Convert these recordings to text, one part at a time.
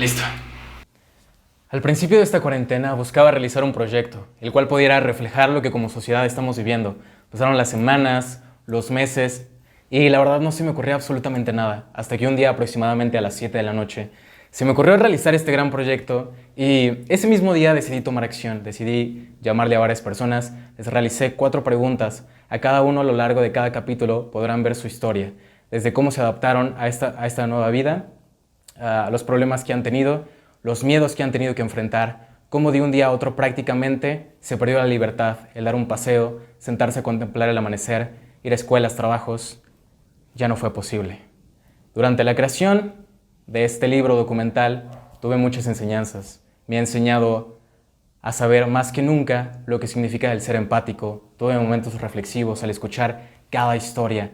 Listo. Al principio de esta cuarentena buscaba realizar un proyecto, el cual pudiera reflejar lo que como sociedad estamos viviendo. Pasaron las semanas, los meses, y la verdad no se me ocurría absolutamente nada, hasta que un día aproximadamente a las 7 de la noche se me ocurrió realizar este gran proyecto y ese mismo día decidí tomar acción, decidí llamarle a varias personas, les realicé 4 preguntas, a cada uno a lo largo de cada capítulo podrán ver su historia, desde cómo se adaptaron a esta nueva vida, a los problemas que han tenido, los miedos que han tenido que enfrentar, cómo de un día a otro prácticamente se perdió la libertad, el dar un paseo, sentarse a contemplar el amanecer, ir a escuelas, trabajos, ya no fue posible. Durante la creación de este libro documental tuve muchas enseñanzas. Me ha enseñado a saber más que nunca lo que significa el ser empático. Tuve momentos reflexivos al escuchar cada historia.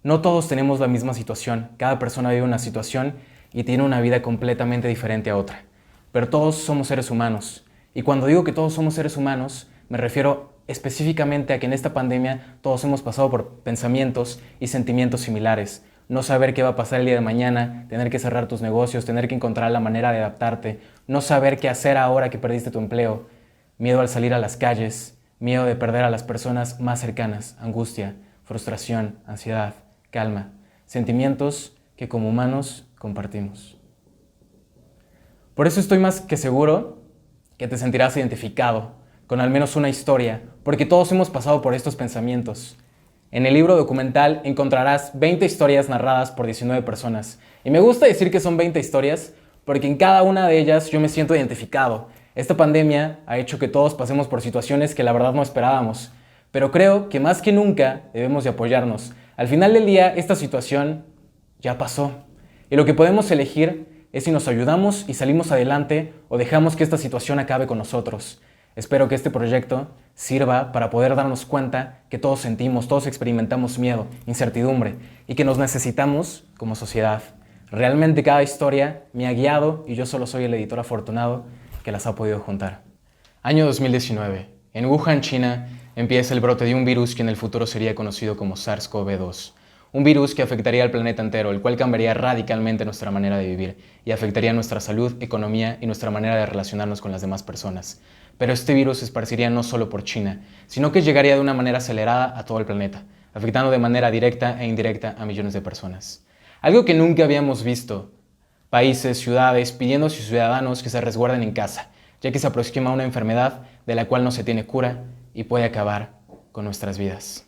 No todos tenemos la misma situación, cada persona vive una situación y tiene una vida completamente diferente a otra. Pero todos somos seres humanos. Y cuando digo que todos somos seres humanos, me refiero específicamente a que en esta pandemia todos hemos pasado por pensamientos y sentimientos similares. No saber qué va a pasar el día de mañana, tener que cerrar tus negocios, tener que encontrar la manera de adaptarte, no saber qué hacer ahora que perdiste tu empleo, miedo al salir a las calles, miedo de perder a las personas más cercanas, angustia, frustración, ansiedad, calma, sentimientos que como humanos compartimos. Por eso estoy más que seguro que te sentirás identificado con al menos una historia, porque todos hemos pasado por estos pensamientos. En el libro documental encontrarás 20 historias narradas por 19 personas. Y me gusta decir que son 20 historias porque en cada una de ellas yo me siento identificado. Esta pandemia ha hecho que todos pasemos por situaciones que la verdad no esperábamos. Pero creo que más que nunca debemos de apoyarnos. Al final del día, esta situación ya pasó. Y lo que podemos elegir es si nos ayudamos y salimos adelante o dejamos que esta situación acabe con nosotros. Espero que este proyecto sirva para poder darnos cuenta que todos sentimos, todos experimentamos miedo, incertidumbre y que nos necesitamos como sociedad. Realmente cada historia me ha guiado y yo solo soy el editor afortunado que las ha podido juntar. Año 2019. En Wuhan, China, empieza el brote de un virus que en el futuro sería conocido como SARS-CoV-2. Un virus que afectaría al planeta entero, el cual cambiaría radicalmente nuestra manera de vivir y afectaría nuestra salud, economía y nuestra manera de relacionarnos con las demás personas. Pero este virus se esparciría no solo por China, sino que llegaría de una manera acelerada a todo el planeta, afectando de manera directa e indirecta a millones de personas. Algo que nunca habíamos visto. Países, ciudades pidiendo a sus ciudadanos que se resguarden en casa, ya que se aproxima una enfermedad de la cual no se tiene cura y puede acabar con nuestras vidas.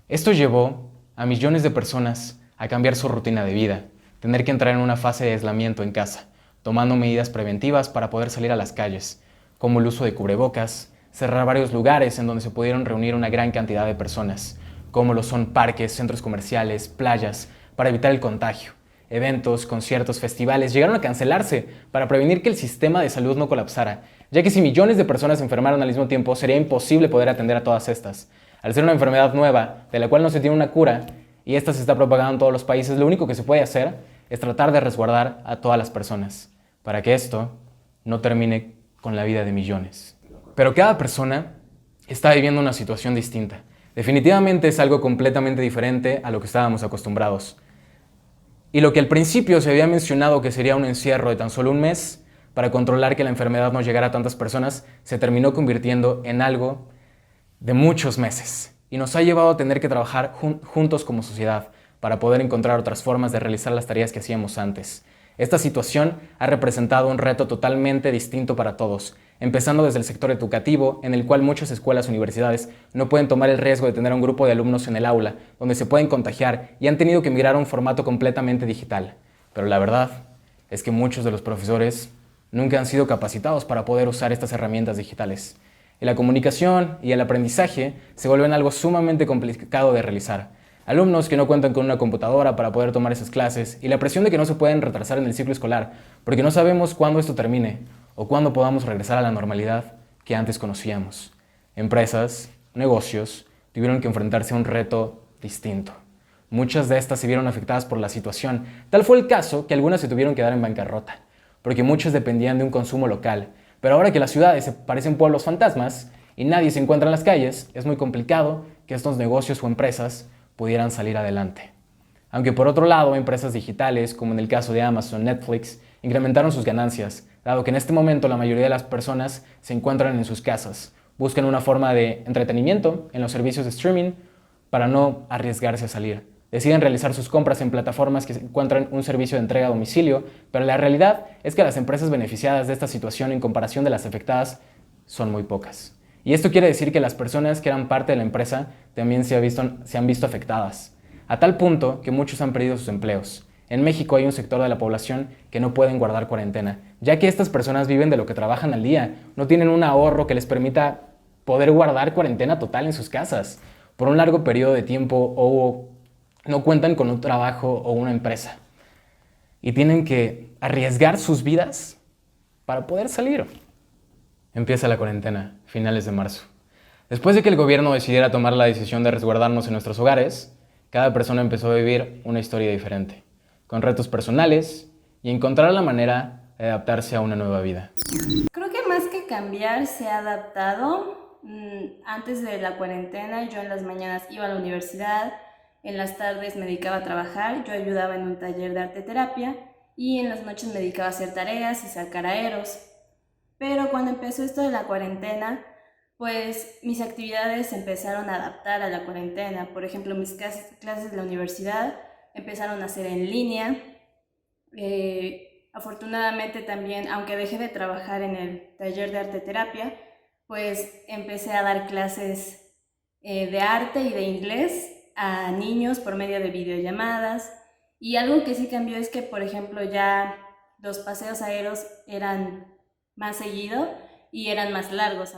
Esto llevó a millones de personas a cambiar su rutina de vida, tener que entrar en una fase de aislamiento en casa, tomando medidas preventivas para poder salir a las calles, como el uso de cubrebocas, cerrar varios lugares en donde se pudieron reunir una gran cantidad de personas, como lo son parques, centros comerciales, playas, para evitar el contagio. Eventos, conciertos, festivales llegaron a cancelarse para prevenir que el sistema de salud no colapsara, ya que si millones de personas se enfermaran al mismo tiempo sería imposible poder atender a todas estas. Al ser una enfermedad nueva, de la cual no se tiene una cura, y esta se está propagando en todos los países, lo único que se puede hacer es tratar de resguardar a todas las personas, para que esto no termine con la vida de millones. Pero cada persona está viviendo una situación distinta. Definitivamente es algo completamente diferente a lo que estábamos acostumbrados. Y lo que al principio se había mencionado que sería un encierro de tan solo un mes para controlar que la enfermedad no llegara a tantas personas, se terminó convirtiendo en algo de muchos meses y nos ha llevado a tener que trabajar juntos como sociedad para poder encontrar otras formas de realizar las tareas que hacíamos antes. Esta situación ha representado un reto totalmente distinto para todos, empezando desde el sector educativo, en el cual muchas escuelas y universidades no pueden tomar el riesgo de tener a un grupo de alumnos en el aula, donde se pueden contagiar y han tenido que migrar a un formato completamente digital. Pero la verdad es que muchos de los profesores nunca han sido capacitados para poder usar estas herramientas digitales. Y la comunicación y el aprendizaje se vuelven algo sumamente complicado de realizar. Alumnos que no cuentan con una computadora para poder tomar esas clases y la presión de que no se pueden retrasar en el ciclo escolar porque no sabemos cuándo esto termine o cuándo podamos regresar a la normalidad que antes conocíamos. Empresas, negocios, tuvieron que enfrentarse a un reto distinto. Muchas de estas se vieron afectadas por la situación. Tal fue el caso que algunas se tuvieron que dar en bancarrota, porque muchos dependían de un consumo local. Pero ahora que las ciudades parecen pueblos fantasmas y nadie se encuentra en las calles, es muy complicado que estos negocios o empresas pudieran salir adelante. Aunque por otro lado, empresas digitales, como en el caso de Amazon, Netflix, incrementaron sus ganancias, dado que en este momento la mayoría de las personas se encuentran en sus casas, buscan una forma de entretenimiento en los servicios de streaming para no arriesgarse a salir. Deciden realizar sus compras en plataformas que encuentran un servicio de entrega a domicilio, pero la realidad es que las empresas beneficiadas de esta situación en comparación de las afectadas son muy pocas. Y esto quiere decir que las personas que eran parte de la empresa también se han visto afectadas, a tal punto que muchos han perdido sus empleos. En México hay un sector de la población que no pueden guardar cuarentena, ya que estas personas viven de lo que trabajan al día, no tienen un ahorro que les permita poder guardar cuarentena total en sus casas por un largo periodo de tiempo o no cuentan con un trabajo o una empresa y tienen que arriesgar sus vidas para poder salir. Empieza la cuarentena, finales de marzo. Después de que el gobierno decidiera tomar la decisión de resguardarnos en nuestros hogares, cada persona empezó a vivir una historia diferente, con retos personales y encontrar la manera de adaptarse a una nueva vida. Creo que más que cambiar, se ha adaptado. Antes de la cuarentena, yo en las mañanas iba a la universidad, en las tardes me dedicaba a trabajar, yo ayudaba en un taller de arte terapia y en las noches me dedicaba a hacer tareas y sacar aeros. Pero cuando empezó esto de la cuarentena, pues mis actividades se empezaron a adaptar a la cuarentena. Por ejemplo, mis clases de la universidad empezaron a ser en línea. Afortunadamente también, aunque dejé de trabajar en el taller de arte terapia, pues empecé a dar clases de arte y de inglés a niños por medio de videollamadas. Y algo que sí cambió es que, por ejemplo, ya los paseos aéreos eran más seguido y eran más largos.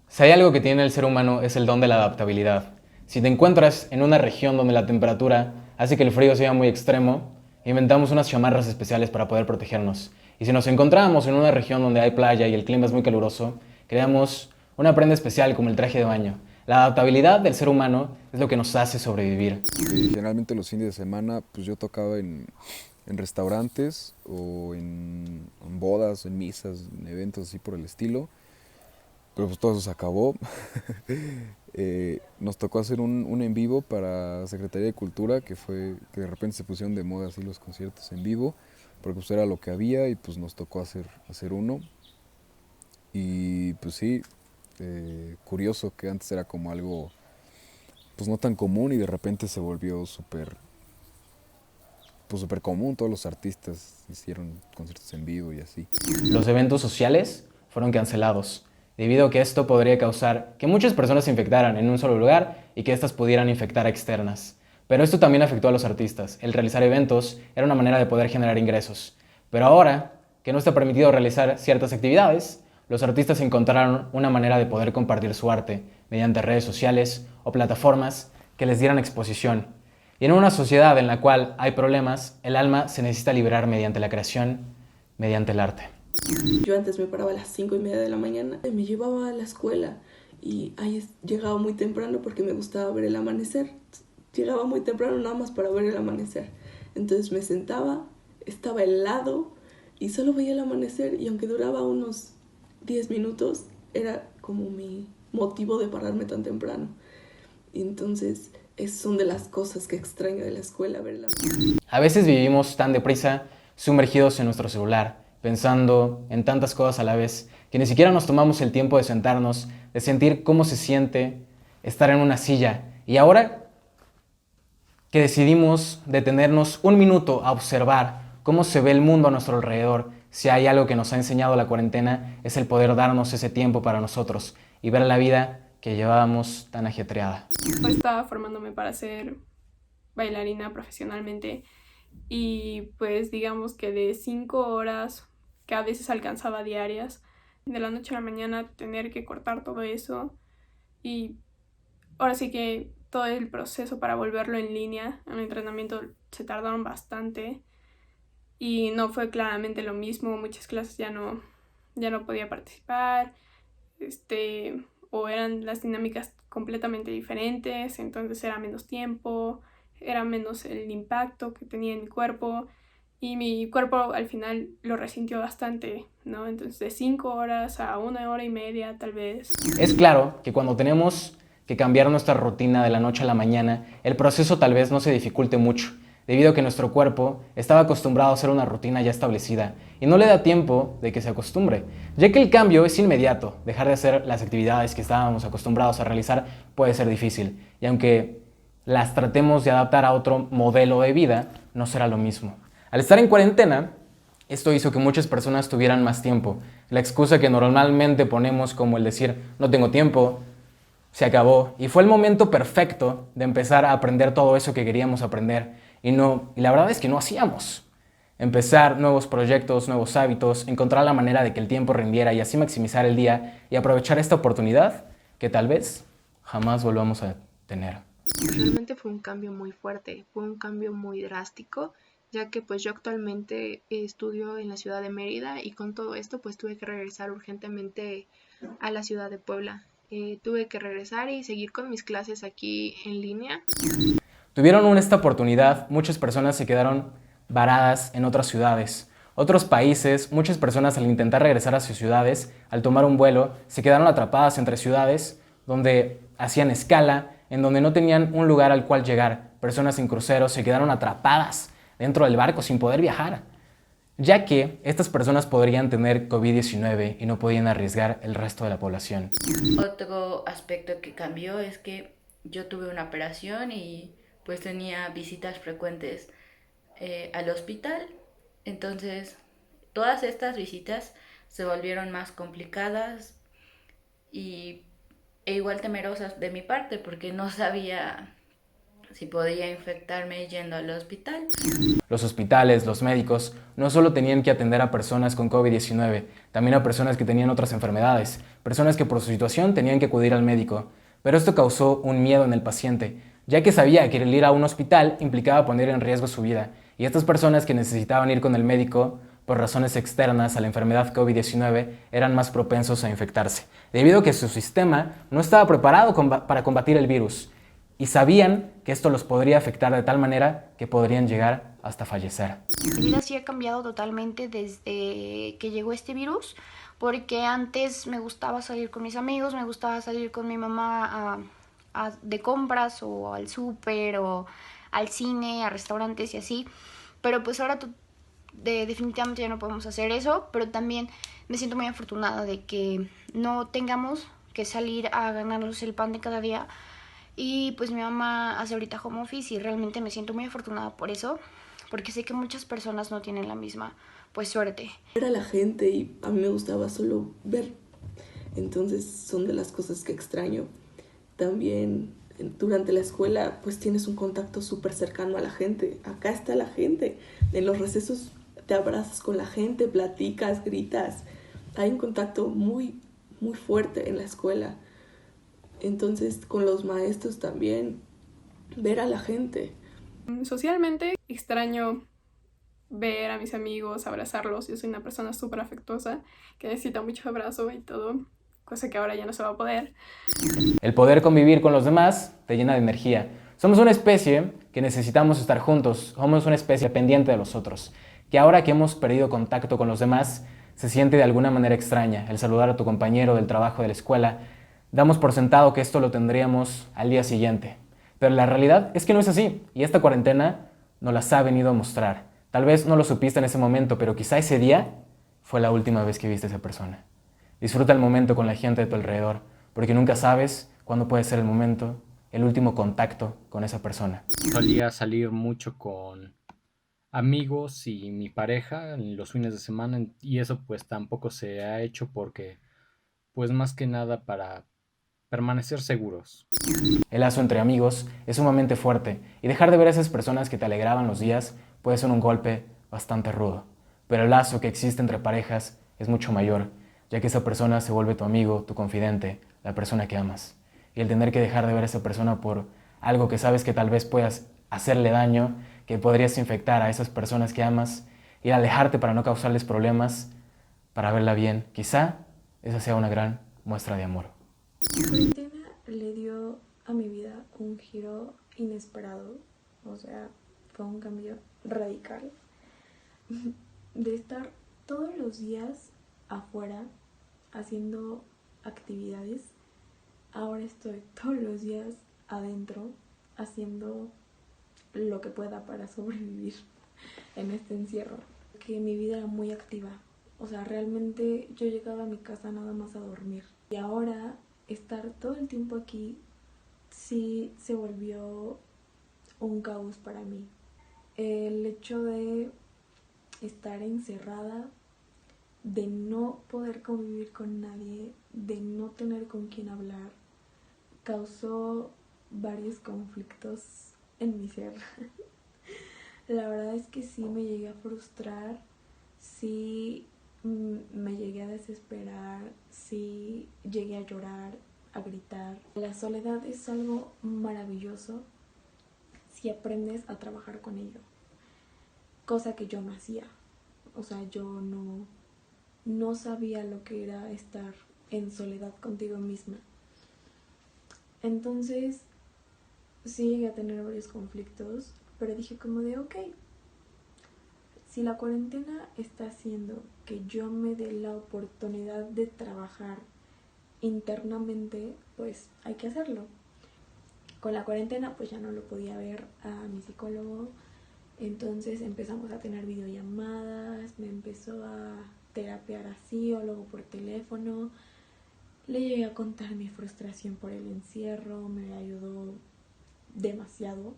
Si hay algo que tiene el ser humano es el don de la adaptabilidad. Si te encuentras en una región donde la temperatura hace que el frío sea muy extremo, inventamos unas chamarras especiales para poder protegernos. Y si nos encontramos en una región donde hay playa y el clima es muy caluroso, creamos una prenda especial como el traje de baño. La adaptabilidad del ser humano es lo que nos hace sobrevivir. Generalmente los fines de semana pues yo tocaba en restaurantes o en bodas, en misas, en eventos así por el estilo, pero pues todo eso se acabó. Nos tocó hacer un en vivo para Secretaría de Cultura, que fue que de repente se pusieron de moda así los conciertos en vivo, porque pues era lo que había y pues nos tocó hacer uno. Y pues sí, curioso que antes era como algo pues no tan común y de repente se volvió súper común. Todos los artistas hicieron conciertos en vivo y así. Los eventos sociales fueron cancelados, debido a que esto podría causar que muchas personas se infectaran en un solo lugar y que éstas pudieran infectar a externas. Pero esto también afectó a los artistas. El realizar eventos era una manera de poder generar ingresos. Pero ahora, que no está permitido realizar ciertas actividades, los artistas encontraron una manera de poder compartir su arte mediante redes sociales o plataformas que les dieran exposición. Y en una sociedad en la cual hay problemas, el alma se necesita liberar mediante la creación, mediante el arte. Yo antes me paraba a las 5:30 de la mañana y me llevaba a la escuela y ahí llegaba muy temprano porque me gustaba ver el amanecer. Llegaba muy temprano nada más para ver el amanecer. Entonces me sentaba, estaba helado y solo veía el amanecer, y aunque duraba unos 10 minutos, era como mi motivo de pararme tan temprano. Y entonces son de las cosas que extraño de la escuela, ver el amanecer. A veces vivimos tan deprisa, sumergidos en nuestro celular, pensando en tantas cosas a la vez, que ni siquiera nos tomamos el tiempo de sentarnos, de sentir cómo se siente estar en una silla. Y ahora que decidimos detenernos un minuto a observar cómo se ve el mundo a nuestro alrededor, si hay algo que nos ha enseñado la cuarentena, es el poder darnos ese tiempo para nosotros y ver la vida que llevábamos tan ajetreada. Pues estaba formándome para ser bailarina profesionalmente y pues digamos que de 5 horas que a veces alcanzaba diarias, de la noche a la mañana tener que cortar todo eso, y ahora sí que todo el proceso para volverlo en línea, el entrenamiento se tardaron bastante y no fue claramente lo mismo. Muchas clases ya no podía participar, o eran las dinámicas completamente diferentes, entonces era menos tiempo, era menos el impacto que tenía en mi cuerpo, y mi cuerpo al final lo resintió bastante, ¿no? Entonces de 5 horas a 1 hora y media tal vez. Es claro que cuando tenemos que cambiar nuestra rutina de la noche a la mañana, el proceso tal vez no se dificulte mucho, debido a que nuestro cuerpo estaba acostumbrado a hacer una rutina ya establecida y no le da tiempo de que se acostumbre, ya que el cambio es inmediato. Dejar de hacer las actividades que estábamos acostumbrados a realizar puede ser difícil, y aunque las tratemos de adaptar a otro modelo de vida, no será lo mismo. Al estar en cuarentena, esto hizo que muchas personas tuvieran más tiempo. La excusa que normalmente ponemos, como el decir no tengo tiempo, se acabó, y fue el momento perfecto de empezar a aprender todo eso que queríamos aprender y la verdad es que no hacíamos. Empezar nuevos proyectos, nuevos hábitos, encontrar la manera de que el tiempo rindiera y así maximizar el día y aprovechar esta oportunidad que tal vez jamás volvamos a tener. Realmente fue un cambio muy fuerte, fue un cambio muy drástico, ya que pues yo actualmente estudio en la ciudad de Mérida y con todo esto pues tuve que regresar urgentemente a la ciudad de Puebla. Tuve que regresar y seguir con mis clases aquí en línea. Tuvieron esta oportunidad, muchas personas se quedaron varadas en otras ciudades, otros países. Muchas personas, al intentar regresar a sus ciudades, al tomar un vuelo, se quedaron atrapadas entre ciudades donde hacían escala, en donde no tenían un lugar al cual llegar. Personas en cruceros se quedaron atrapadas dentro del barco sin poder viajar, ya que estas personas podrían tener COVID-19 y no podían arriesgar el resto de la población. Otro aspecto que cambió es que yo tuve una operación y pues tenía visitas frecuentes al hospital. Entonces todas estas visitas se volvieron más complicadas e igual temerosas de mi parte, porque no sabía si podía infectarme yendo al hospital. Los hospitales, los médicos, no solo tenían que atender a personas con COVID-19, también a personas que tenían otras enfermedades, personas que por su situación tenían que acudir al médico. Pero esto causó un miedo en el paciente, ya que sabía que el ir a un hospital implicaba poner en riesgo su vida, y estas personas que necesitaban ir con el médico por razones externas a la enfermedad COVID-19 eran más propensos a infectarse, debido a que su sistema no estaba preparado para combatir el virus, y sabían que esto los podría afectar de tal manera que podrían llegar hasta fallecer. Mi vida sí ha cambiado totalmente desde que llegó este virus, porque antes me gustaba salir con mis amigos, me gustaba salir con mi mamá de compras o al súper o al cine, a restaurantes y así, pero pues ahora definitivamente ya no podemos hacer eso, pero también me siento muy afortunada de que no tengamos que salir a ganarnos el pan de cada día. Y pues mi mamá hace ahorita home office y realmente me siento muy afortunada por eso, porque sé que muchas personas no tienen la misma pues suerte. Ver a la gente y a mí me gustaba solo ver, entonces son de las cosas que extraño. También durante la escuela pues tienes un contacto súper cercano a la gente, acá está la gente, en los recesos te abrazas con la gente, platicas, gritas, hay un contacto muy, muy fuerte en la escuela. Entonces, con los maestros también, ver a la gente. Socialmente extraño ver a mis amigos, abrazarlos. Yo soy una persona súper afectuosa que necesita mucho abrazo y todo, cosa que ahora ya no se va a poder. El poder convivir con los demás te llena de energía. Somos una especie que necesitamos estar juntos, somos una especie pendiente de los otros, que ahora que hemos perdido contacto con los demás, se siente de alguna manera extraña el saludar a tu compañero del trabajo, de la escuela. Damos por sentado que esto lo tendríamos al día siguiente, pero la realidad es que no es así, y esta cuarentena nos las ha venido a mostrar. Tal vez no lo supiste en ese momento, pero quizá ese día fue la última vez que viste a esa persona. Disfruta el momento con la gente de tu alrededor, porque nunca sabes cuándo puede ser el momento, el último contacto con esa persona. Solía salir mucho con amigos y mi pareja en los fines de semana, y eso pues tampoco se ha hecho porque pues más que nada para permanecer seguros. El lazo entre amigos es sumamente fuerte, y dejar de ver a esas personas que te alegraban los días puede ser un golpe bastante rudo. Pero el lazo que existe entre parejas es mucho mayor, ya que esa persona se vuelve tu amigo, tu confidente, la persona que amas. Y el tener que dejar de ver a esa persona por algo que sabes que tal vez puedas hacerle daño, que podrías infectar a esas personas que amas, y alejarte para no causarles problemas, para verla bien, quizá esa sea una gran muestra de amor. La cuarentena le dio a mi vida un giro inesperado, o sea, fue un cambio radical. De estar todos los días afuera haciendo actividades, ahora estoy todos los días adentro haciendo lo que pueda para sobrevivir en este encierro. Que mi vida era muy activa. O sea, realmente yo llegaba a mi casa nada más a dormir. Y ahora estar todo el tiempo aquí sí se volvió un caos para mí. El hecho de estar encerrada, de no poder convivir con nadie, de no tener con quién hablar, causó varios conflictos en mi ser. La verdad es que sí me llegué a frustrar, sí me llegué a desesperar, sí llegué a llorar, a gritar. La soledad es algo maravilloso si aprendes a trabajar con ello, cosa que yo no hacía. O sea, yo no sabía lo que era estar en soledad contigo misma. Entonces, sí llegué a tener varios conflictos, pero dije como de, ok, si la cuarentena está haciendo que yo me dé la oportunidad de trabajar internamente, pues hay que hacerlo. Con la cuarentena pues ya no lo podía ver a mi psicólogo, entonces empezamos a tener videollamadas, me empezó a terapiar así o luego por teléfono. Le llegué a contar mi frustración por el encierro, me ayudó demasiado.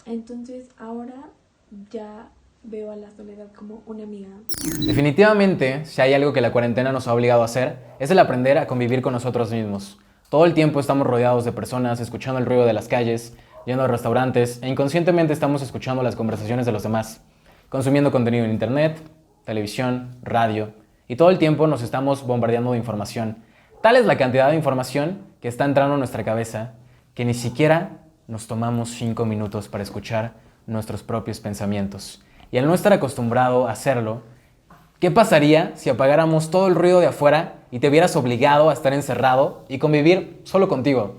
Entonces ahora ya veo a la soledad como una amiga. Definitivamente, si hay algo que la cuarentena nos ha obligado a hacer, es el aprender a convivir con nosotros mismos. Todo el tiempo estamos rodeados de personas, escuchando el ruido de las calles, yendo a restaurantes e inconscientemente estamos escuchando las conversaciones de los demás, consumiendo contenido en internet, televisión, radio, y todo el tiempo nos estamos bombardeando de información. Tal es la cantidad de información que está entrando en nuestra cabeza que ni siquiera nos tomamos 5 minutos para escuchar nuestros propios pensamientos. Y al no estar acostumbrado a hacerlo, ¿qué pasaría si apagáramos todo el ruido de afuera y te vieras obligado a estar encerrado y convivir solo contigo?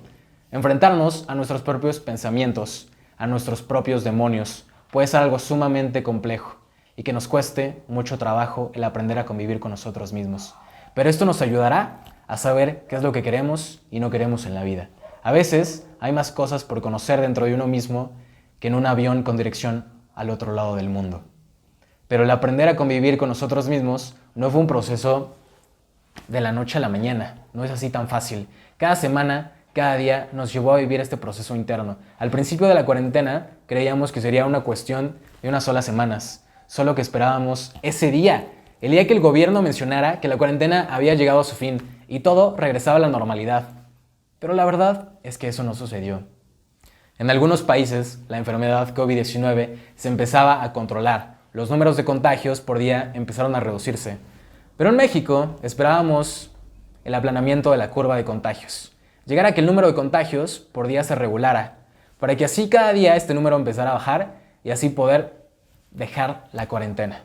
Enfrentarnos a nuestros propios pensamientos, a nuestros propios demonios, puede ser algo sumamente complejo y que nos cueste mucho trabajo el aprender a convivir con nosotros mismos. Pero esto nos ayudará a saber qué es lo que queremos y no queremos en la vida. A veces hay más cosas por conocer dentro de uno mismo que en un avión con dirección al otro lado del mundo. Pero el aprender a convivir con nosotros mismos no fue un proceso de la noche a la mañana, no es así tan fácil. Cada semana, cada día nos llevó a vivir este proceso interno. Al principio de la cuarentena creíamos que sería una cuestión de unas solas semanas, solo que esperábamos ese día, el día que el gobierno mencionara que la cuarentena había llegado a su fin y todo regresaba a la normalidad. Pero la verdad es que eso no sucedió. En algunos países, la enfermedad COVID-19 se empezaba a controlar. Los números de contagios por día empezaron a reducirse. Pero en México esperábamos el aplanamiento de la curva de contagios. Llegar a que el número de contagios por día se regulara, para que así cada día este número empezara a bajar y así poder dejar la cuarentena.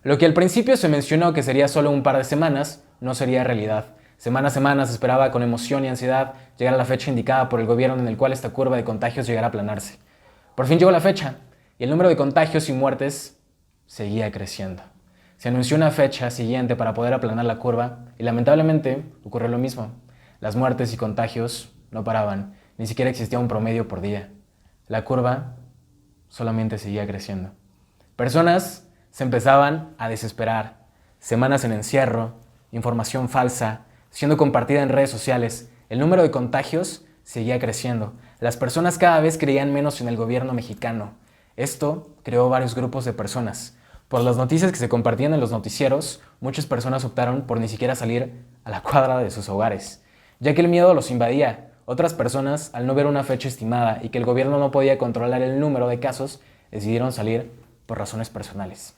Lo que al principio se mencionó que sería solo un par de semanas, no sería realidad. Semana a semana se esperaba con emoción y ansiedad llegar a la fecha indicada por el gobierno en el cual esta curva de contagios llegara a aplanarse. Por fin llegó la fecha y el número de contagios y muertes seguía creciendo. Se anunció una fecha siguiente para poder aplanar la curva y lamentablemente ocurrió lo mismo. Las muertes y contagios no paraban, ni siquiera existía un promedio por día. La curva solamente seguía creciendo. Personas se empezaban a desesperar. Semanas en encierro, información falsa, siendo compartida en redes sociales, el número de contagios seguía creciendo. Las personas cada vez creían menos en el gobierno mexicano. Esto creó varios grupos de personas. Por las noticias que se compartían en los noticieros, muchas personas optaron por ni siquiera salir a la cuadra de sus hogares, ya que el miedo los invadía. Otras personas, al no ver una fecha estimada y que el gobierno no podía controlar el número de casos, decidieron salir por razones personales.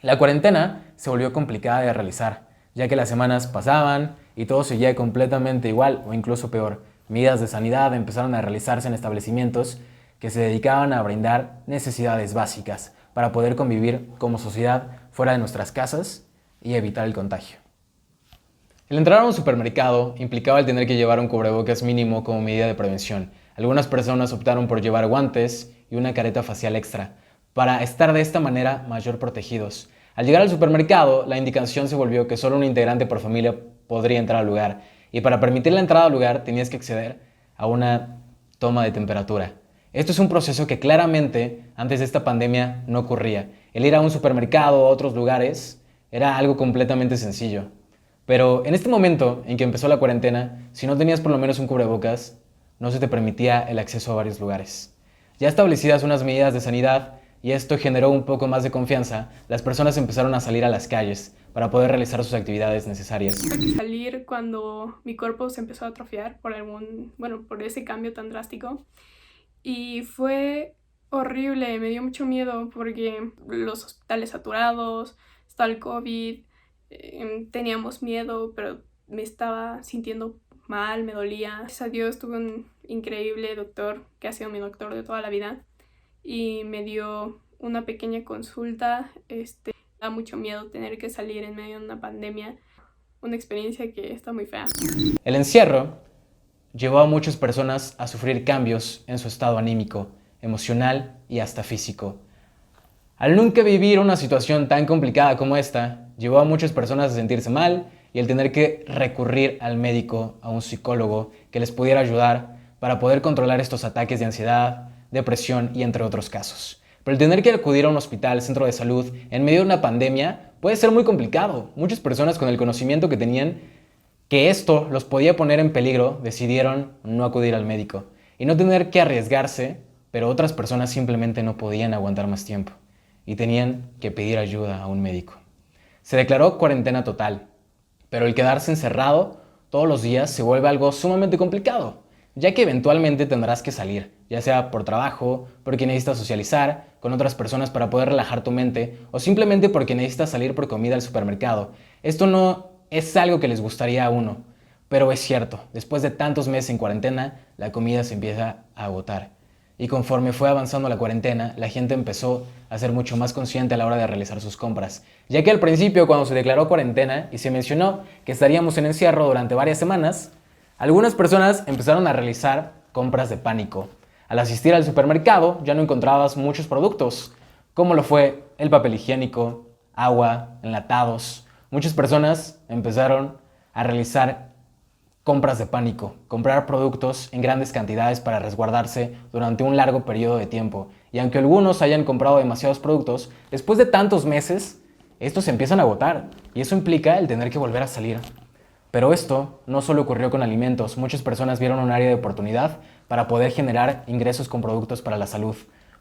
La cuarentena se volvió complicada de realizar, ya que las semanas pasaban y todo seguía completamente igual o incluso peor. Medidas de sanidad empezaron a realizarse en establecimientos que se dedicaban a brindar necesidades básicas para poder convivir como sociedad fuera de nuestras casas y evitar el contagio. El entrar a un supermercado implicaba el tener que llevar un cubrebocas mínimo como medida de prevención. Algunas personas optaron por llevar guantes y una careta facial extra para estar de esta manera mayor protegidos. Al llegar al supermercado, la indicación se volvió que solo un integrante por familia podría entrar al lugar y para permitir la entrada al lugar tenías que acceder a una toma de temperatura. Esto es un proceso que claramente antes de esta pandemia no ocurría. El ir a un supermercado o a otros lugares era algo completamente sencillo. Pero en este momento en que empezó la cuarentena, si no tenías por lo menos un cubrebocas, no se te permitía el acceso a varios lugares. Ya establecidas unas medidas de sanidad y esto generó un poco más de confianza, las personas empezaron a salir a las calles para poder realizar sus actividades necesarias. Tuve que salir cuando mi cuerpo se empezó a atrofiar por ese cambio tan drástico. Y fue horrible, me dio mucho miedo porque los hospitales saturados, está el COVID, teníamos miedo, pero me estaba sintiendo mal, me dolía. Gracias a Dios tuve un increíble doctor que ha sido mi doctor de toda la vida y me dio una pequeña consulta. Da mucho miedo tener que salir en medio de una pandemia, una experiencia que está muy fea. El encierro llevó a muchas personas a sufrir cambios en su estado anímico, emocional y hasta físico. Al nunca vivir una situación tan complicada como esta, llevó a muchas personas a sentirse mal y el tener que recurrir al médico, a un psicólogo que les pudiera ayudar para poder controlar estos ataques de ansiedad, depresión y entre otros casos. Pero el tener que acudir a un hospital, centro de salud, en medio de una pandemia puede ser muy complicado. Muchas personas con el conocimiento que tenían que esto los podía poner en peligro, decidieron no acudir al médico y no tener que arriesgarse, pero otras personas simplemente no podían aguantar más tiempo y tenían que pedir ayuda a un médico. Se declaró cuarentena total, pero el quedarse encerrado todos los días se vuelve algo sumamente complicado, ya que eventualmente tendrás que salir, ya sea por trabajo, porque necesitas socializar con otras personas para poder relajar tu mente o simplemente porque necesitas salir por comida al supermercado. Esto no es algo que les gustaría a uno, pero es cierto, después de tantos meses en cuarentena, la comida se empieza a agotar. Y conforme fue avanzando la cuarentena, la gente empezó a ser mucho más consciente a la hora de realizar sus compras, ya que al principio, cuando se declaró cuarentena y se mencionó que estaríamos en encierro durante varias semanas, algunas personas empezaron a realizar compras de pánico. Al asistir al supermercado ya no encontrabas muchos productos, como lo fue el papel higiénico, agua, enlatados. Muchas personas empezaron a realizar compras de pánico, comprar productos en grandes cantidades para resguardarse durante un largo periodo de tiempo. Y aunque algunos hayan comprado demasiados productos, después de tantos meses, estos se empiezan a agotar y eso implica el tener que volver a salir. Pero esto no solo ocurrió con alimentos, muchas personas vieron un área de oportunidad para poder generar ingresos con productos para la salud.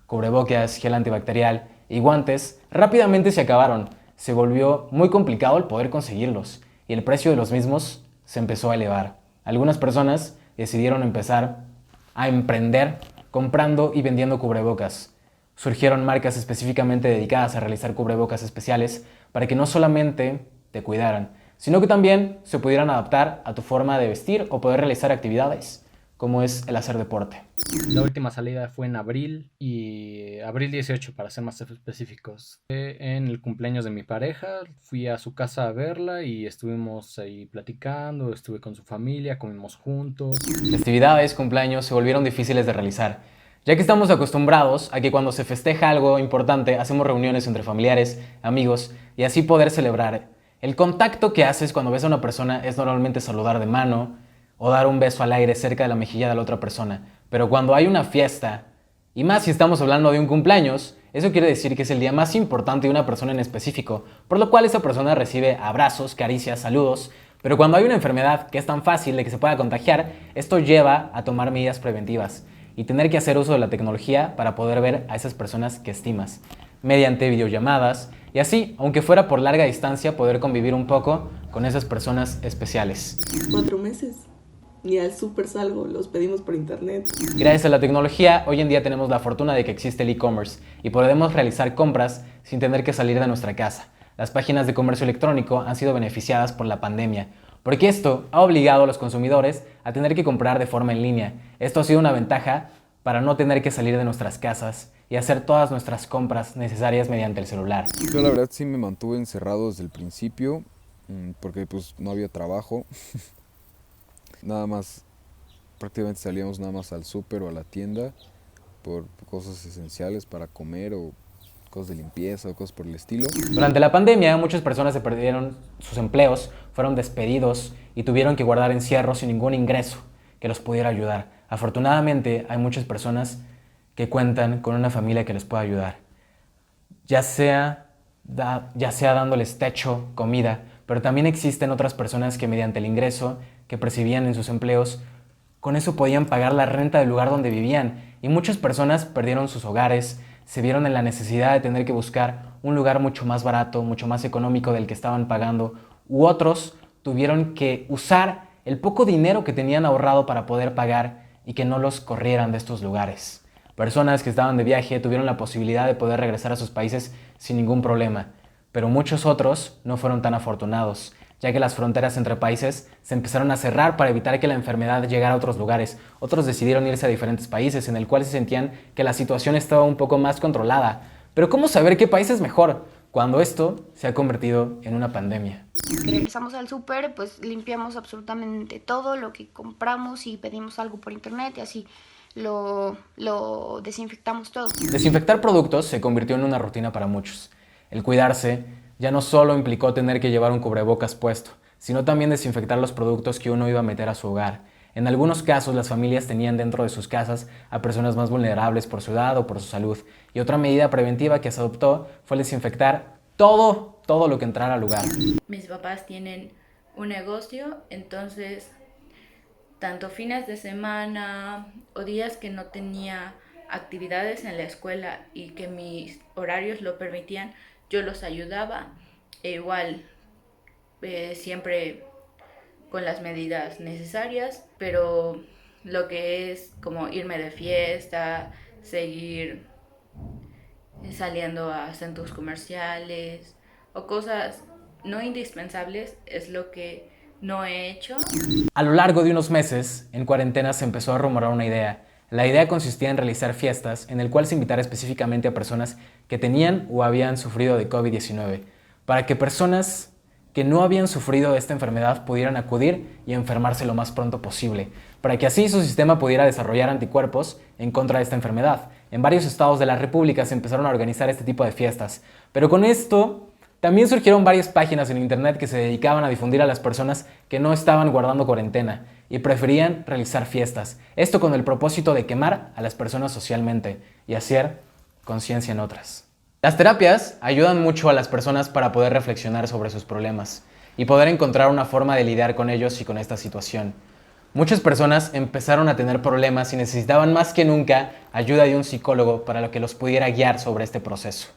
Cubrebocas, gel antibacterial y guantes rápidamente se acabaron. Se volvió muy complicado el poder conseguirlos y el precio de los mismos se empezó a elevar. Algunas personas decidieron empezar a emprender comprando y vendiendo cubrebocas. Surgieron marcas específicamente dedicadas a realizar cubrebocas especiales para que no solamente te cuidaran, sino que también se pudieran adaptar a tu forma de vestir o poder realizar actividades, como es el hacer deporte. La última salida fue en abril, y abril 18 para ser más específicos. Fue en el cumpleaños de mi pareja, fui a su casa a verla y estuvimos ahí platicando, estuve con su familia, comimos juntos. Festividades, cumpleaños se volvieron difíciles de realizar, ya que estamos acostumbrados a que cuando se festeja algo importante hacemos reuniones entre familiares, amigos y así poder celebrar. El contacto que haces cuando ves a una persona es normalmente saludar de mano o dar un beso al aire cerca de la mejilla de la otra persona. Pero cuando hay una fiesta, y más si estamos hablando de un cumpleaños, eso quiere decir que es el día más importante de una persona en específico, por lo cual esa persona recibe abrazos, caricias, saludos. Pero cuando hay una enfermedad que es tan fácil de que se pueda contagiar, esto lleva a tomar medidas preventivas y tener que hacer uso de la tecnología para poder ver a esas personas que estimas, mediante videollamadas, y así, aunque fuera por larga distancia, poder convivir un poco con esas personas especiales. 4 meses. Ni al súper salgo, los pedimos por internet. Gracias a la tecnología, hoy en día tenemos la fortuna de que existe el e-commerce y podemos realizar compras sin tener que salir de nuestra casa. Las páginas de comercio electrónico han sido beneficiadas por la pandemia, porque esto ha obligado a los consumidores a tener que comprar de forma en línea. Esto ha sido una ventaja para no tener que salir de nuestras casas y hacer todas nuestras compras necesarias mediante el celular. Yo la verdad sí me mantuve encerrado desde el principio, porque pues no había trabajo. Nada más, prácticamente salíamos nada más al súper o a la tienda por cosas esenciales para comer o cosas de limpieza o cosas por el estilo. Durante la pandemia, muchas personas se perdieron sus empleos, fueron despedidos y tuvieron que guardar encierro sin ningún ingreso que los pudiera ayudar. Afortunadamente, hay muchas personas que cuentan con una familia que les pueda ayudar, ya sea dándoles techo, comida, pero también existen otras personas que mediante el ingreso que percibían en sus empleos, con eso podían pagar la renta del lugar donde vivían, y muchas personas perdieron sus hogares, se vieron en la necesidad de tener que buscar un lugar mucho más barato, mucho más económico del que estaban pagando, u otros tuvieron que usar el poco dinero que tenían ahorrado para poder pagar y que no los corrieran de estos lugares. Personas que estaban de viaje tuvieron la posibilidad de poder regresar a sus países sin ningún problema, pero muchos otros no fueron tan afortunados, ya que las fronteras entre países se empezaron a cerrar para evitar que la enfermedad llegara a otros lugares. Otros decidieron irse a diferentes países en el cual se sentían que la situación estaba un poco más controlada. Pero ¿cómo saber qué país es mejor cuando esto se ha convertido en una pandemia? Regresamos al súper, pues limpiamos absolutamente todo lo que compramos y pedimos algo por internet y así lo desinfectamos todo. Desinfectar productos se convirtió en una rutina para muchos. El cuidarse ya no solo implicó tener que llevar un cubrebocas puesto, sino también desinfectar los productos que uno iba a meter a su hogar. En algunos casos, las familias tenían dentro de sus casas a personas más vulnerables por su edad o por su salud, y otra medida preventiva que se adoptó fue desinfectar todo lo que entrara al lugar. Mis papás tienen un negocio, entonces tanto fines de semana o días que no tenía actividades en la escuela y que mis horarios lo permitían, yo los ayudaba, e igual siempre con las medidas necesarias, pero lo que es como irme de fiesta, seguir saliendo a centros comerciales o cosas no indispensables es lo que no he hecho. A lo largo de unos meses, en cuarentena se empezó a rumorar una idea. La idea consistía en realizar fiestas en el cual se invitara específicamente a personas que tenían o habían sufrido de COVID-19, para que personas que no habían sufrido de esta enfermedad pudieran acudir y enfermarse lo más pronto posible, para que así su sistema pudiera desarrollar anticuerpos en contra de esta enfermedad. En varios estados de la República se empezaron a organizar este tipo de fiestas, pero con esto también surgieron varias páginas en internet que se dedicaban a difundir a las personas que no estaban guardando cuarentena y preferían realizar fiestas. Esto con el propósito de quemar a las personas socialmente y hacer conciencia en otras. Las terapias ayudan mucho a las personas para poder reflexionar sobre sus problemas y poder encontrar una forma de lidiar con ellos y con esta situación. Muchas personas empezaron a tener problemas y necesitaban más que nunca ayuda de un psicólogo para lo que los pudiera guiar sobre este proceso.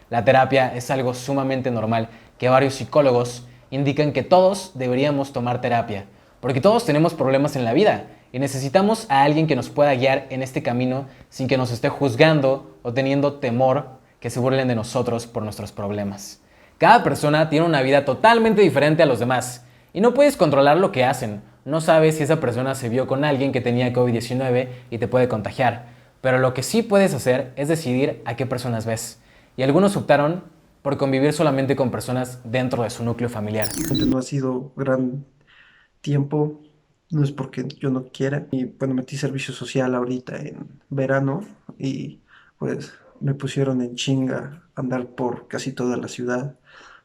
La terapia es algo sumamente normal que varios psicólogos indican que todos deberíamos tomar terapia, porque todos tenemos problemas en la vida y necesitamos a alguien que nos pueda guiar en este camino sin que nos esté juzgando o teniendo temor que se burlen de nosotros por nuestros problemas. Cada persona tiene una vida totalmente diferente a los demás y no puedes controlar lo que hacen. No sabes si esa persona se vio con alguien que tenía COVID-19 y te puede contagiar, pero lo que sí puedes hacer es decidir a qué personas ves. Y algunos optaron por convivir solamente con personas dentro de su núcleo familiar. No ha sido gran tiempo, no es porque yo no quiera. Y bueno, metí servicio social ahorita en verano y pues me pusieron en chinga a andar por casi toda la ciudad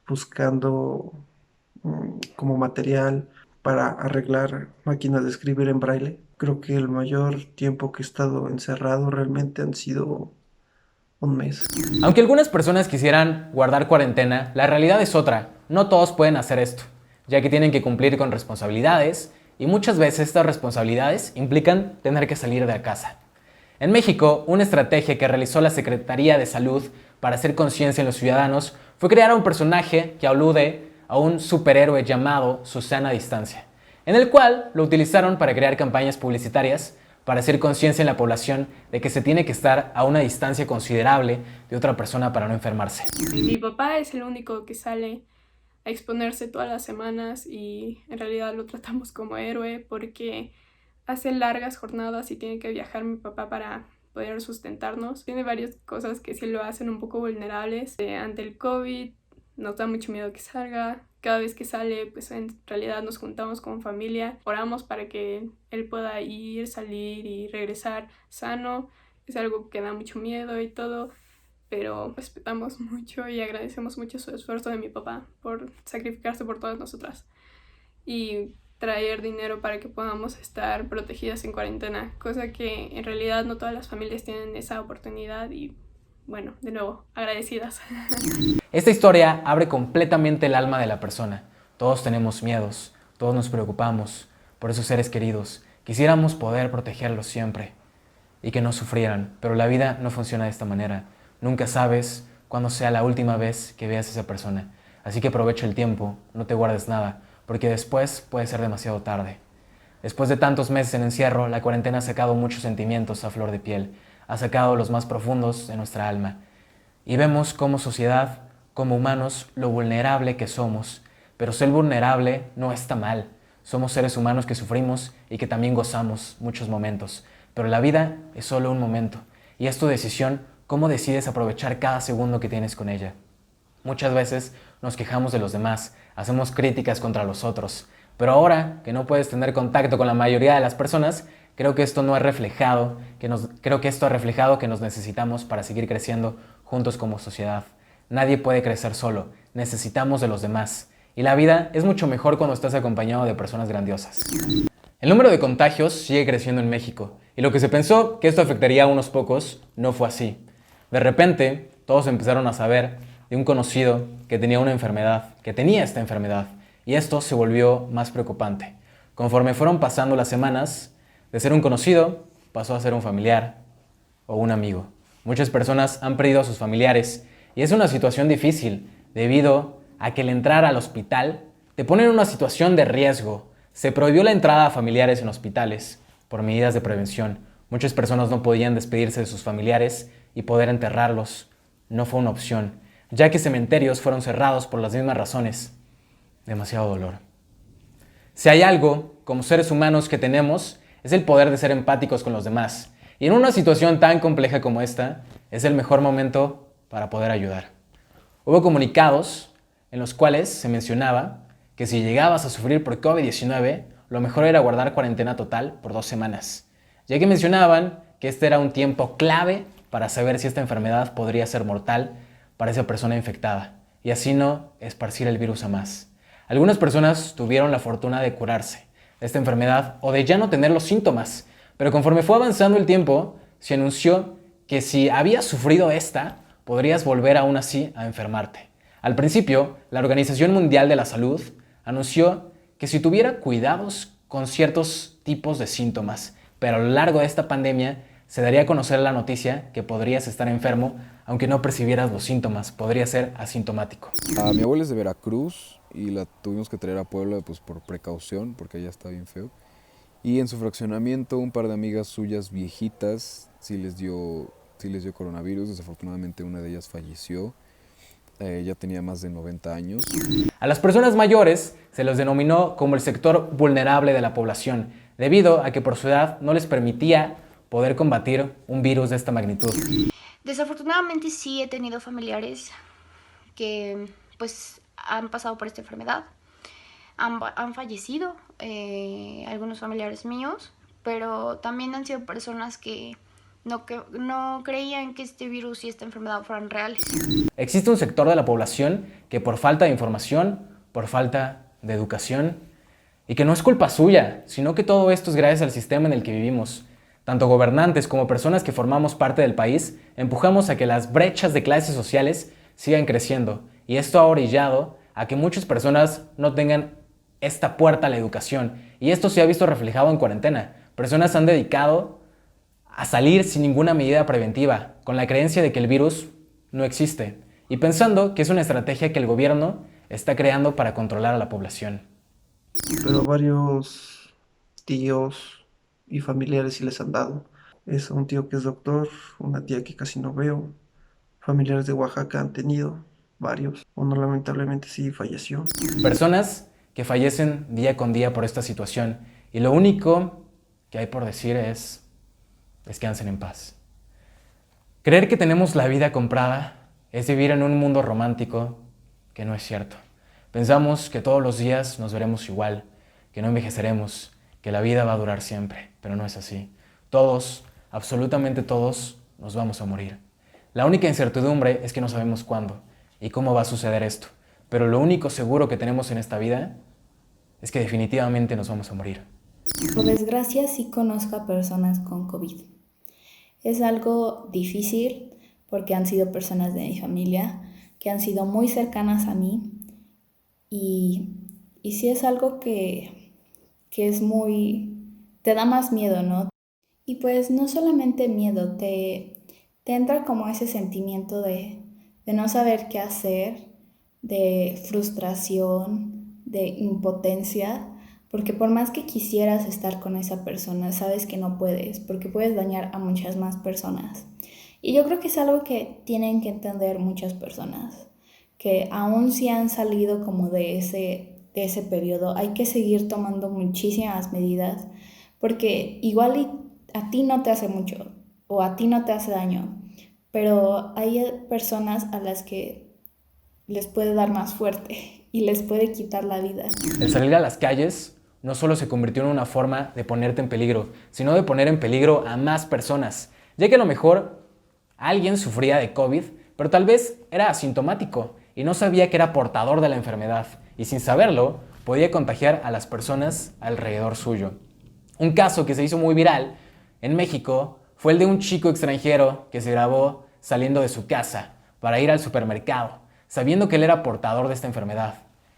buscando como material para arreglar máquinas de escribir en braille. Creo que el mayor tiempo que he estado encerrado realmente han sido un mes. Aunque algunas personas quisieran guardar cuarentena, la realidad es otra. No todos pueden hacer esto, ya que tienen que cumplir con responsabilidades y muchas veces estas responsabilidades implican tener que salir de casa. En México, una estrategia que realizó la Secretaría de Salud para hacer conciencia en los ciudadanos fue crear un personaje que alude a un superhéroe llamado Susana Distancia, en el cual lo utilizaron para crear campañas publicitarias para hacer conciencia en la población de que se tiene que estar a una distancia considerable de otra persona para no enfermarse. Mi papá es el único que sale a exponerse todas las semanas y en realidad lo tratamos como héroe porque hace largas jornadas y tiene que viajar mi papá para poder sustentarnos. Tiene varias cosas que sí lo hacen un poco vulnerables. Ante el COVID nos da mucho miedo que salga. Cada vez que sale, pues en realidad nos juntamos como familia, oramos para que él pueda ir, salir y regresar sano. Es algo que da mucho miedo y todo, pero respetamos mucho y agradecemos mucho su esfuerzo de mi papá por sacrificarse por todas nosotras. Y traer dinero para que podamos estar protegidas en cuarentena, cosa que en realidad no todas las familias tienen esa oportunidad y bueno, de nuevo, agradecidas. Esta historia abre completamente el alma de la persona. Todos tenemos miedos, todos nos preocupamos por esos seres queridos. Quisiéramos poder protegerlos siempre y que no sufrieran, pero la vida no funciona de esta manera. Nunca sabes cuándo sea la última vez que veas a esa persona. Así que aprovecha el tiempo, no te guardes nada, porque después puede ser demasiado tarde. Después de tantos meses en encierro, la cuarentena ha sacado muchos sentimientos a flor de piel, ha sacado los más profundos de nuestra alma. Y vemos como sociedad, como humanos, lo vulnerable que somos. Pero ser vulnerable no está mal. Somos seres humanos que sufrimos y que también gozamos muchos momentos. Pero la vida es solo un momento. Y es tu decisión cómo decides aprovechar cada segundo que tienes con ella. Muchas veces nos quejamos de los demás, hacemos críticas contra los otros. Pero ahora que no puedes tener contacto con la mayoría de las personas, creo que esto ha reflejado que nos necesitamos para seguir creciendo juntos como sociedad. Nadie puede crecer solo, necesitamos de los demás. Y la vida es mucho mejor cuando estás acompañado de personas grandiosas. El número de contagios sigue creciendo en México, y lo que se pensó que esto afectaría a unos pocos, no fue así. De repente, todos empezaron a saber de un conocido que tenía esta enfermedad, y esto se volvió más preocupante. Conforme fueron pasando las semanas, de ser un conocido, pasó a ser un familiar o un amigo. Muchas personas han perdido a sus familiares y es una situación difícil debido a que el entrar al hospital te pone en una situación de riesgo. Se prohibió la entrada a familiares en hospitales por medidas de prevención. Muchas personas no podían despedirse de sus familiares y poder enterrarlos. No fue una opción, ya que cementerios fueron cerrados por las mismas razones. Demasiado dolor. Si hay algo, como seres humanos, que tenemos, es el poder de ser empáticos con los demás. Y en una situación tan compleja como esta, es el mejor momento para poder ayudar. Hubo comunicados en los cuales se mencionaba que si llegabas a sufrir por COVID-19, lo mejor era guardar cuarentena total por 2 semanas, ya que mencionaban que este era un tiempo clave para saber si esta enfermedad podría ser mortal para esa persona infectada, y así no esparcir el virus a más. Algunas personas tuvieron la fortuna de curarse de esta enfermedad o de ya no tener los síntomas, pero conforme fue avanzando el tiempo, se anunció que si habías sufrido esta, podrías volver aún así a enfermarte. Al principio, la Organización Mundial de la Salud anunció que si tuviera cuidados con ciertos tipos de síntomas, pero a lo largo de esta pandemia se daría a conocer la noticia que podrías estar enfermo aunque no percibieras los síntomas, podría ser asintomático. Mi abuela es de Veracruz y la tuvimos que traer a Puebla pues, por precaución, porque allá está bien feo. Y en su fraccionamiento un par de amigas suyas viejitas sí les dio coronavirus, desafortunadamente una de ellas falleció. Ya tenía más de 90 años. A las personas mayores se los denominó como el sector vulnerable de la población, debido a que por su edad no les permitía poder combatir un virus de esta magnitud. Desafortunadamente sí he tenido familiares que pues han pasado por esta enfermedad, han fallecido, algunos familiares míos, pero también han sido personas que no creían que este virus y esta enfermedad fueran reales. Existe un sector de la población que por falta de información, por falta de educación, y que no es culpa suya, sino que todo esto es gracias al sistema en el que vivimos. Tanto gobernantes como personas que formamos parte del país, empujamos a que las brechas de clases sociales sigan creciendo, y esto ha orillado a que muchas personas no tengan esta puerta a la educación, y esto se ha visto reflejado en cuarentena. Personas han dedicado a salir sin ninguna medida preventiva, con la creencia de que el virus no existe, y pensando que es una estrategia que el gobierno está creando para controlar a la población. Pero varios tíos y familiares sí les han dado. Es un tío que es doctor, una tía que casi no veo, familiares de Oaxaca han tenido varios. Uno lamentablemente sí falleció. Personas que fallecen día con día por esta situación, y lo único que hay por decir es: descansen en paz. Creer que tenemos la vida comprada es vivir en un mundo romántico que no es cierto. Pensamos que todos los días nos veremos igual, que no envejeceremos, que la vida va a durar siempre, pero no es así. Todos, absolutamente todos, nos vamos a morir. La única incertidumbre es que no sabemos cuándo y cómo va a suceder esto, pero lo único seguro que tenemos en esta vida es que definitivamente nos vamos a morir. Por desgracia, sí conozco a personas con COVID. Es algo difícil porque han sido personas de mi familia que han sido muy cercanas a mí y sí es algo que es muy... te da más miedo, ¿no? Y pues no solamente miedo, te entra como ese sentimiento de no saber qué hacer, de frustración, de impotencia, porque por más que quisieras estar con esa persona, sabes que no puedes, porque puedes dañar a muchas más personas. Y yo creo que es algo que tienen que entender muchas personas, que aún si han salido como de ese periodo, hay que seguir tomando muchísimas medidas, porque igual a ti no te hace mucho, o a ti no te hace daño, pero hay personas a las que les puede dar más fuerte y les puede quitar la vida. El salir a las calles no solo se convirtió en una forma de ponerte en peligro, sino de poner en peligro a más personas, ya que a lo mejor alguien sufría de COVID, pero tal vez era asintomático y no sabía que era portador de la enfermedad, y sin saberlo, podía contagiar a las personas alrededor suyo. Un caso que se hizo muy viral en México fue el de un chico extranjero que se grabó saliendo de su casa para ir al supermercado, sabiendo que él era portador de esta enfermedad.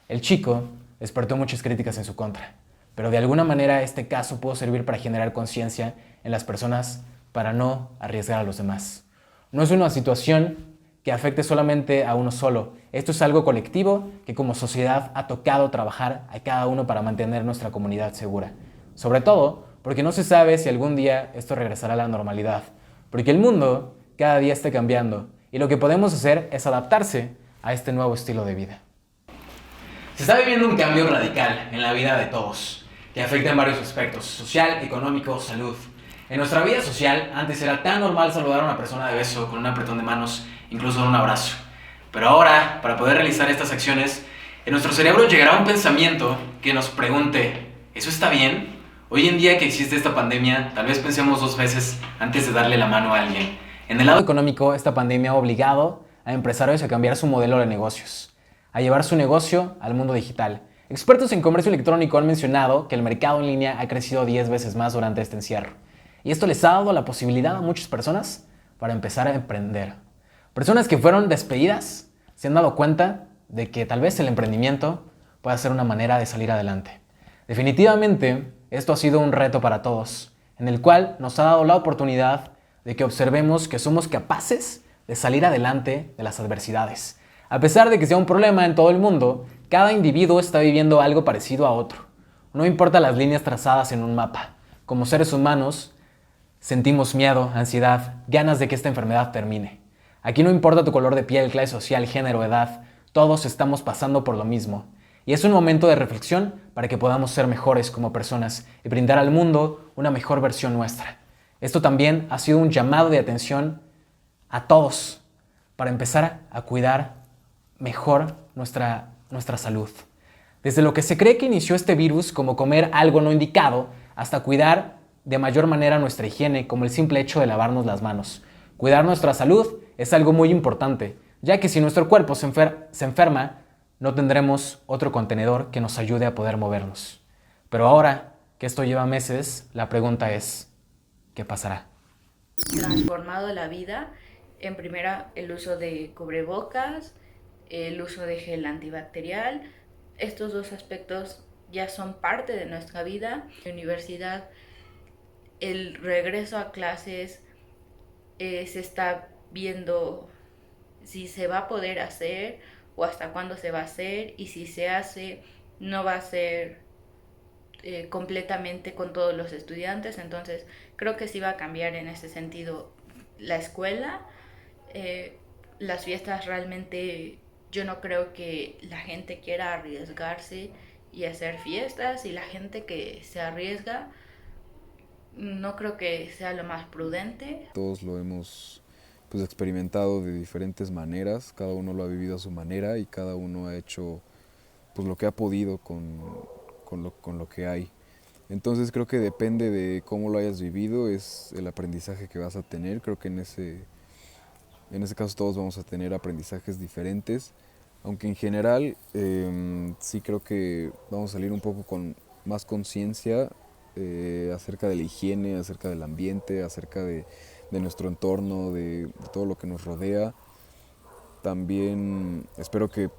El chico despertó muchas críticas en su contra, pero de alguna manera este caso pudo servir para generar conciencia en las personas para no arriesgar a los demás. No es una situación que afecte solamente a uno solo. Esto es algo colectivo que como sociedad ha tocado trabajar a cada uno para mantener nuestra comunidad segura. Sobre todo porque no se sabe si algún día esto regresará a la normalidad, porque el mundo cada día está cambiando y lo que podemos hacer es adaptarse a este nuevo estilo de vida. Se está viviendo un cambio radical en la vida de todos, que afecta en varios aspectos: social, económico, salud. En nuestra vida social, antes era tan normal saludar a una persona de beso, con un apretón de manos, incluso un abrazo. Pero ahora, para poder realizar estas acciones, en nuestro cerebro llegará un pensamiento que nos pregunte: ¿eso está bien? Hoy en día que existe esta pandemia, tal vez pensemos 2 veces antes de darle la mano a alguien. En el lado económico, esta pandemia ha obligado a empresarios a cambiar su modelo de negocios, a llevar su negocio al mundo digital. Expertos en comercio electrónico han mencionado que el mercado en línea ha crecido 10 veces más durante este encierro. Y esto les ha dado la posibilidad a muchas personas para empezar a emprender. Personas que fueron despedidas se han dado cuenta de que tal vez el emprendimiento pueda ser una manera de salir adelante. Definitivamente, esto ha sido un reto para todos, en el cual nos ha dado la oportunidad de que observemos que somos capaces de salir adelante de las adversidades. A pesar de que sea un problema en todo el mundo, cada individuo está viviendo algo parecido a otro. No importa las líneas trazadas en un mapa. Como seres humanos, sentimos miedo, ansiedad, ganas de que esta enfermedad termine. Aquí no importa tu color de piel, clase social, género, edad, todos estamos pasando por lo mismo. Y es un momento de reflexión para que podamos ser mejores como personas y brindar al mundo una mejor versión nuestra. Esto también ha sido un llamado de atención a todos para empezar a cuidar mejor nuestra salud. Desde lo que se cree que inició este virus, como comer algo no indicado, hasta cuidar de mayor manera nuestra higiene, como el simple hecho de lavarnos las manos. Cuidar nuestra salud es algo muy importante, ya que si nuestro cuerpo se enferma, no tendremos otro contenedor que nos ayude a poder movernos. Pero ahora que esto lleva meses, la pregunta es, ¿qué pasará? Transformado la vida, en primera el uso de cubrebocas, el uso de gel antibacterial. Estos 2 aspectos ya son parte de nuestra vida. En la universidad, el regreso a clases se está viendo si se va a poder hacer o hasta cuándo se va a hacer, y si se hace no va a ser completamente con todos los estudiantes. Entonces creo que sí va a cambiar en ese sentido la escuela. Las fiestas, realmente yo no creo que la gente quiera arriesgarse y hacer fiestas, y la gente que se arriesga no creo que sea lo más prudente. Todos lo hemos experimentado de diferentes maneras, cada uno lo ha vivido a su manera y cada uno ha hecho lo que ha podido con lo que hay. Entonces creo que depende de cómo lo hayas vivido, es el aprendizaje que vas a tener. Creo que en ese caso todos vamos a tener aprendizajes diferentes, Aunque en general sí creo que vamos a salir un poco con más conciencia acerca de la higiene, acerca del ambiente, acerca de nuestro entorno, de todo lo que nos rodea. También espero que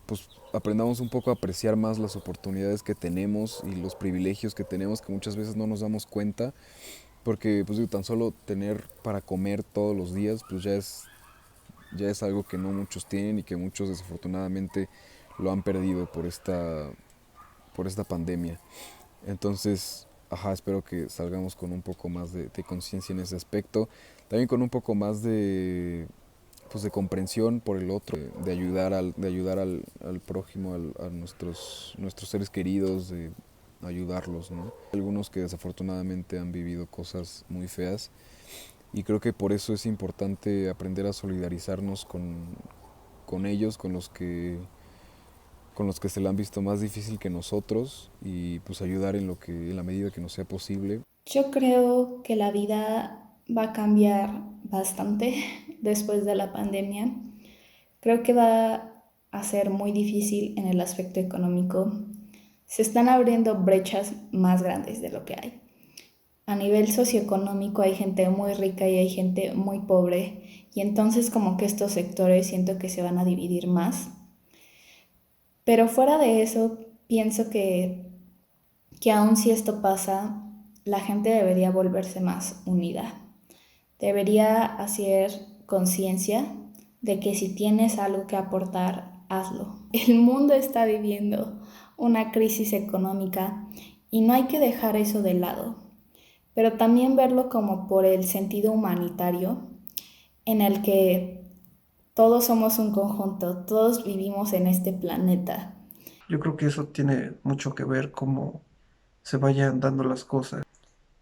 pues, aprendamos un poco a apreciar más las oportunidades que tenemos y los privilegios que tenemos, que muchas veces no nos damos cuenta, porque pues, digo, tan solo tener para comer todos los días pues ya es algo que no muchos tienen y que muchos desafortunadamente lo han perdido por esta pandemia. Entonces, espero que salgamos con un poco más de conciencia en ese aspecto, también con un poco más pues de comprensión por el otro, de ayudar al prójimo, a nuestros seres queridos, de ayudarlos, ¿no? Algunos que desafortunadamente han vivido cosas muy feas y creo que por eso es importante aprender a solidarizarnos con ellos, con los que se la han visto más difícil que nosotros y pues ayudar en la medida que nos sea posible. Yo creo que la vida va a cambiar bastante después de la pandemia. Creo que va a ser muy difícil en el aspecto económico. Se están abriendo brechas más grandes de lo que hay. A nivel socioeconómico hay gente muy rica y hay gente muy pobre, y entonces como que estos sectores siento que se van a dividir más. Pero fuera de eso, pienso que aun si esto pasa, la gente debería volverse más unida. Debería hacer conciencia de que si tienes algo que aportar, hazlo. El mundo está viviendo una crisis económica y no hay que dejar eso de lado, pero también verlo como por el sentido humanitario en el que todos somos un conjunto, todos vivimos en este planeta. Yo creo que eso tiene mucho que ver cómo se vayan dando las cosas.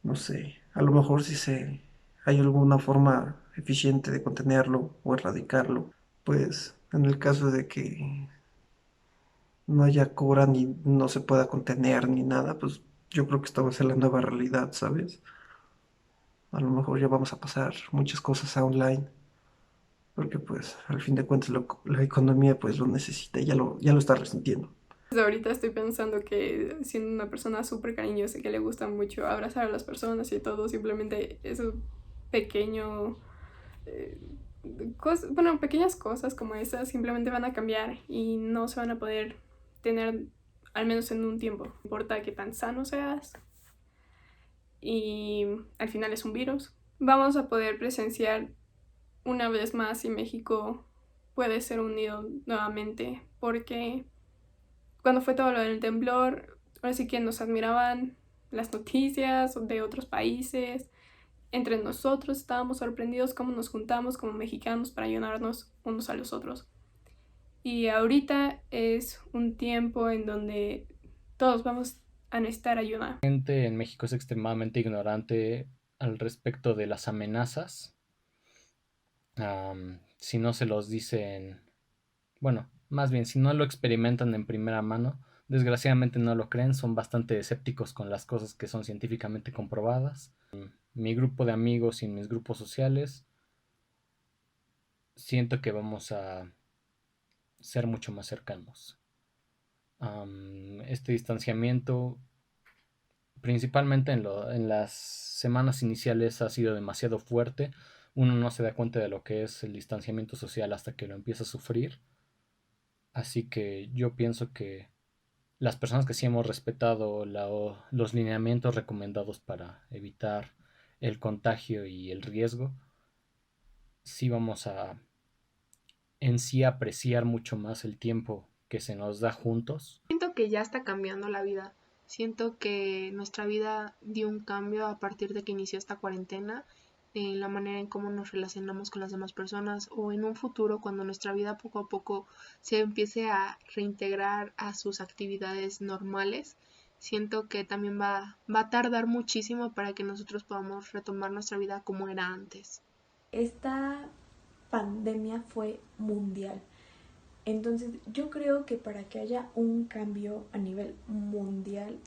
No sé, a lo mejor si hay alguna forma eficiente de contenerlo o erradicarlo, pues en el caso de que no haya cura ni no se pueda contener ni nada, pues yo creo que esta va a ser la nueva realidad, ¿sabes? A lo mejor ya vamos a pasar muchas cosas a online, porque pues al fin de cuentas la economía pues lo necesita y ya lo está resintiendo. Desde ahorita estoy pensando que siendo una persona súper cariñosa, que le gusta mucho abrazar a las personas y todo, simplemente eso pequeño, pequeñas cosas como esas simplemente van a cambiar y no se van a poder tener, al menos en un tiempo. No importa qué tan sano seas y al final es un virus. Vamos a poder presenciar una vez más si México puede ser unido nuevamente, porque cuando fue todo lo del temblor, ahora sí que nos admiraban las noticias de otros países. Entre nosotros estábamos sorprendidos cómo nos juntamos como mexicanos para ayudarnos unos a los otros. Y ahorita es un tiempo en donde todos vamos a necesitar ayuda. La gente en México es extremadamente ignorante al respecto de las amenazas. Si no se los dicen, bueno, más bien, si no lo experimentan en primera mano, desgraciadamente no lo creen, son bastante escépticos con las cosas que son científicamente comprobadas. Mi grupo de amigos y mis grupos sociales, siento que vamos a ser mucho más cercanos. Este distanciamiento, principalmente en las semanas iniciales, ha sido demasiado fuerte. Uno no se da cuenta de lo que es el distanciamiento social hasta que lo empieza a sufrir. Así que yo pienso que las personas que sí hemos respetado los lineamientos recomendados para evitar el contagio y el riesgo, sí vamos a en sí apreciar mucho más el tiempo que se nos da juntos. Siento que ya está cambiando la vida. Siento que nuestra vida dio un cambio a partir de que inició esta cuarentena, en la manera en cómo nos relacionamos con las demás personas, o en un futuro cuando nuestra vida poco a poco se empiece a reintegrar a sus actividades normales. Siento que también va a tardar muchísimo para que nosotros podamos retomar nuestra vida como era antes. Esta pandemia fue mundial. Entonces yo creo que para que haya un cambio a nivel mundial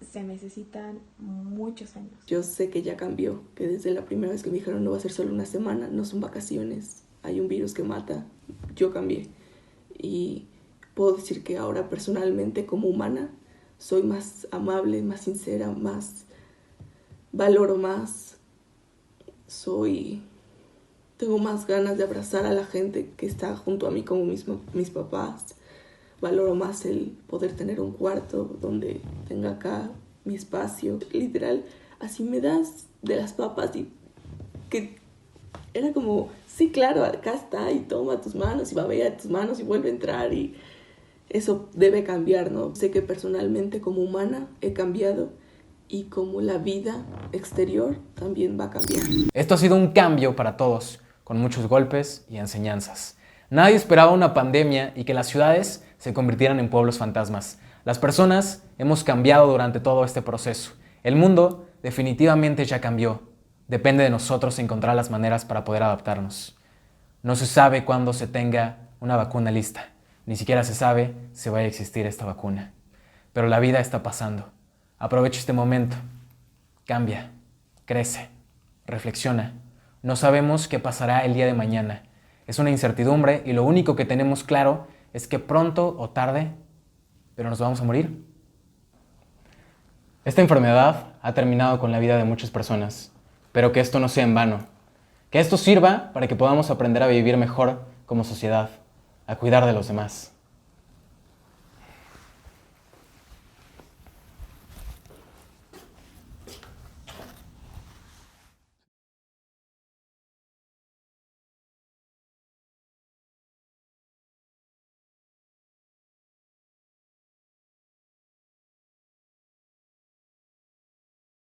se necesitan muchos años. Yo sé que ya cambió, que desde la primera vez que me dijeron no va a ser solo una semana, no son vacaciones, hay un virus que mata, yo cambié. y puedo decir que ahora personalmente como humana soy más amable, más sincera, más valoro más, tengo más ganas de abrazar a la gente que está junto a mí como mis papás. Valoro más el poder tener un cuarto donde tenga acá mi espacio. Literal, así me das de las papas y que era como, sí, claro, acá está y toma tus manos y babea tus manos y vuelve a entrar y eso debe cambiar, ¿no? Sé que personalmente como humana he cambiado y como la vida exterior también va a cambiar. Esto ha sido un cambio para todos, con muchos golpes y enseñanzas. Nadie esperaba una pandemia y que las ciudades se convirtieran en pueblos fantasmas. Las personas hemos cambiado durante todo este proceso. El mundo definitivamente ya cambió. Depende de nosotros encontrar las maneras para poder adaptarnos. No se sabe cuándo se tenga una vacuna lista. Ni siquiera se sabe si va a existir esta vacuna. Pero la vida está pasando. Aprovecha este momento. Cambia, crece, reflexiona. No sabemos qué pasará el día de mañana. Es una incertidumbre y lo único que tenemos claro es que pronto o tarde, pero nos vamos a morir. Esta enfermedad ha terminado con la vida de muchas personas, pero que esto no sea en vano. Que esto sirva para que podamos aprender a vivir mejor como sociedad, a cuidar de los demás.